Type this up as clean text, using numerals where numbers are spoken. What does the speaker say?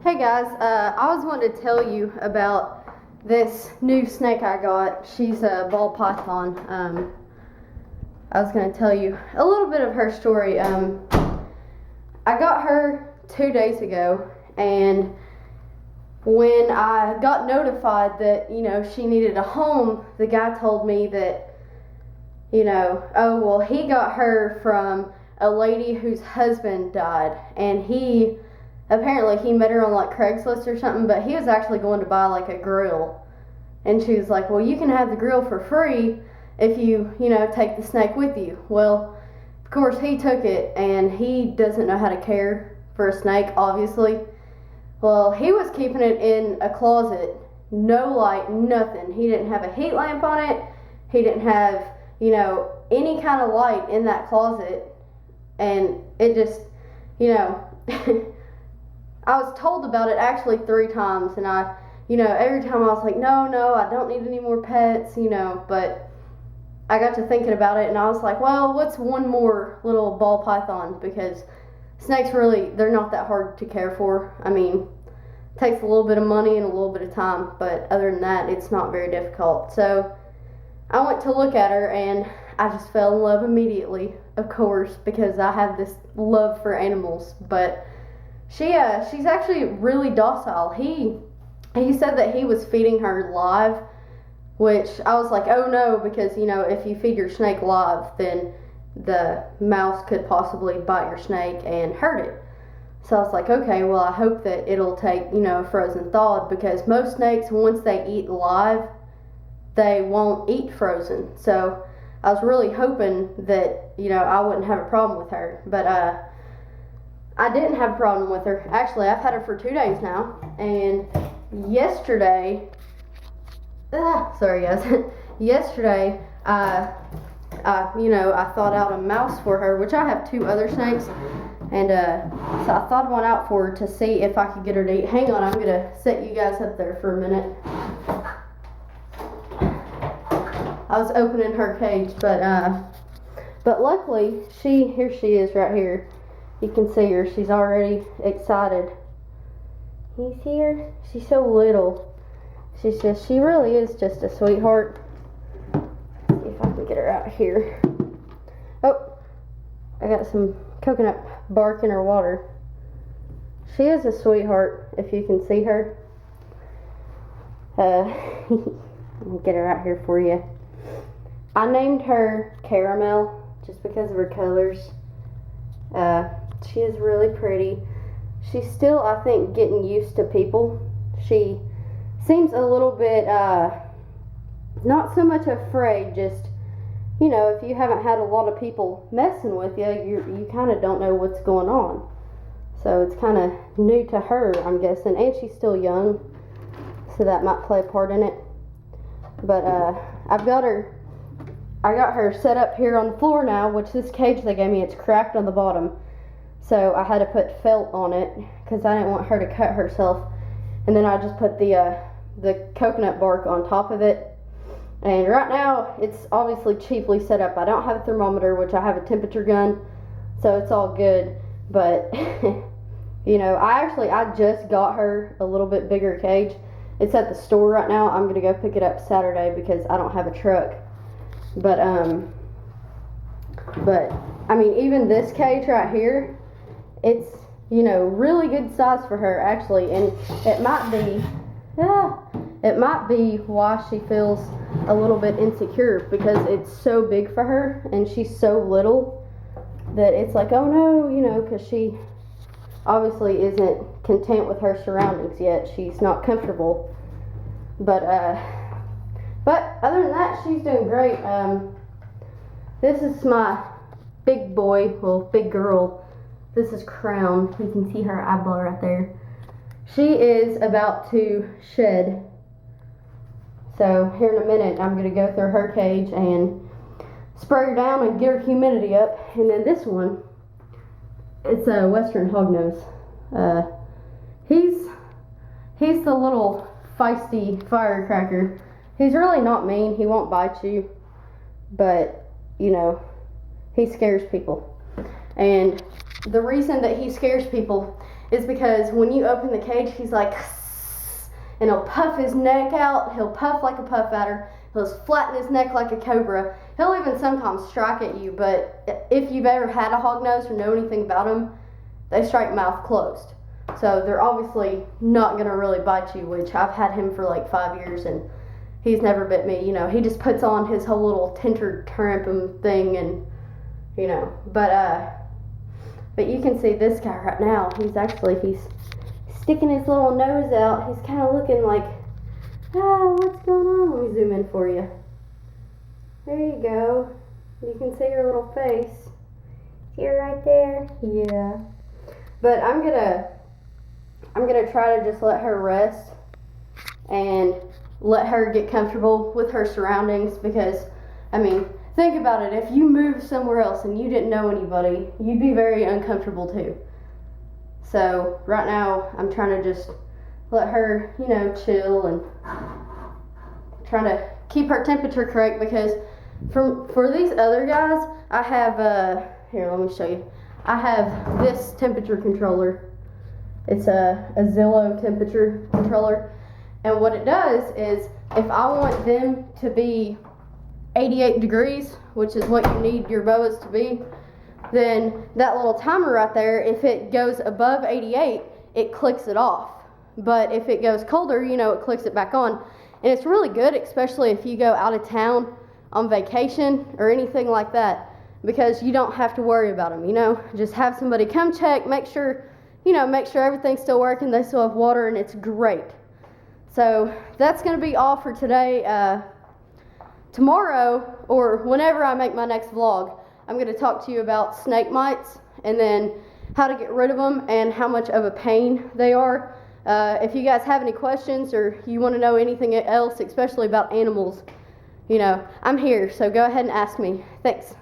Hey guys, I was wanting to tell you about this new snake I got. She's a ball python. I was going to tell you a little bit of her story. I got her 2 days ago, and when I got notified that, she needed a home, the guy told me that, oh, well, he got her from a lady whose husband died, and apparently he met her on like Craigslist or something, but he was actually going to buy like a grill. And she was like, well, you can have the grill for free if you, take the snake with you. Well, of course he took it, and he doesn't know how to care for a snake, obviously. Well, he was keeping it in a closet, no light, nothing. He didn't have a heat lamp on it. He didn't have, any kind of light in that closet. And it just, I was told about it actually 3 times, and every time I was like, no, I don't need any more pets, but I got to thinking about it, and I was like, well, what's one more little ball python? Because snakes really, they're not that hard to care for. I mean, it takes a little bit of money and a little bit of time, but other than that, it's not very difficult. So I went to look at her, and I just fell in love immediately, of course, because I have this love for animals. But she's actually really docile. He said that he was feeding her live, which I was like, oh no, because if you feed your snake live, then the mouse could possibly bite your snake and hurt it. So I was like, okay, well, I hope that it'll take frozen thawed, because most snakes, once they eat live, they won't eat frozen. So I was really hoping that I wouldn't have a problem with her, but I didn't have a problem with her. Actually, I've had her for 2 days now, and yesterday, sorry guys, yesterday, I thought out a mouse for her, which I have 2 other snakes, and so I thought one out for her to see if I could get her to eat. Hang on, I'm going to set you guys up there for a minute. I was opening her cage, but luckily, here she is right here. You can see her. She's already excited. You see her? She's so little. She really is just a sweetheart. Let's see if I can get her out here. Oh, I got some coconut bark in her water. She is a sweetheart, if you can see her. Let me get her out here for you. I named her Caramel just because of her colors. She is really pretty. She's still, I think, getting used to people. She seems a little bit, not so much afraid, just, if you haven't had a lot of people messing with you, you kind of don't know what's going on. So it's kind of new to her, I'm guessing, and she's still young, so that might play a part in it. But I got her set up here on the floor now, which this cage they gave me, it's cracked on the bottom. So I had to put felt on it because I didn't want her to cut herself. And then I just put the coconut bark on top of it. And right now, it's obviously cheaply set up. I don't have a thermometer, which I have a temperature gun, so it's all good. But, I just got her a little bit bigger cage. It's at the store right now. I'm going to go pick it up Saturday because I don't have a truck. But I mean, even this cage right here, it's, really good size for her, actually. And it might be why she feels a little bit insecure, because it's so big for her and she's so little that it's like, oh no, because she obviously isn't content with her surroundings yet. She's not comfortable. But other than that, she's doing great. This is my big girl. This is Crown. You can see her eyeball right there. She is about to shed. So here in a minute, I'm going to go through her cage and spray her down and get her humidity up. And then this one, it's a Western Hognose. He's the little feisty firecracker. He's really not mean. He won't bite you. But, he scares people. And the reason that he scares people is because when you open the cage, he's like, and he'll puff his neck out. He'll puff like a puff adder. He'll flatten his neck like a cobra. He'll even sometimes strike at you, but if you've ever had a hognose or know anything about them, they strike mouth closed. So they're obviously not going to really bite you, which I've had him for like 5 years and he's never bit me. You know, he just puts on his whole little tantrum thing and, you know, but you can see this guy right now. He's sticking his little nose out. He's kind of looking like, what's going on? Let me zoom in for you. There you go. You can see her little face. See her right there? Yeah. But I'm gonna try to just let her rest and let her get comfortable with her surroundings, because, I mean, think about it. If you moved somewhere else and you didn't know anybody, you'd be very uncomfortable too. So right now I'm trying to just let her, you know, chill and trying to keep her temperature correct, because for these other guys, I have, here, let me show you. I have this temperature controller. It's a Zillow temperature controller. And what it does is, if I want them to be 88 degrees, which is what you need your boas to be, then that little timer right there, if it goes above 88, it clicks it off. But if it goes colder, you know, it clicks it back on. And it's really good, especially if you go out of town on vacation or anything like that, because you don't have to worry about them, you know. Just have somebody come check, make sure everything's still working, they still have water, and it's great. So that's going to be all for today. Tomorrow, or whenever I make my next vlog, I'm going to talk to you about snake mites, and then how to get rid of them and how much of a pain they are. If you guys have any questions or you want to know anything else, especially about animals, you know, I'm here, so go ahead and ask me. Thanks.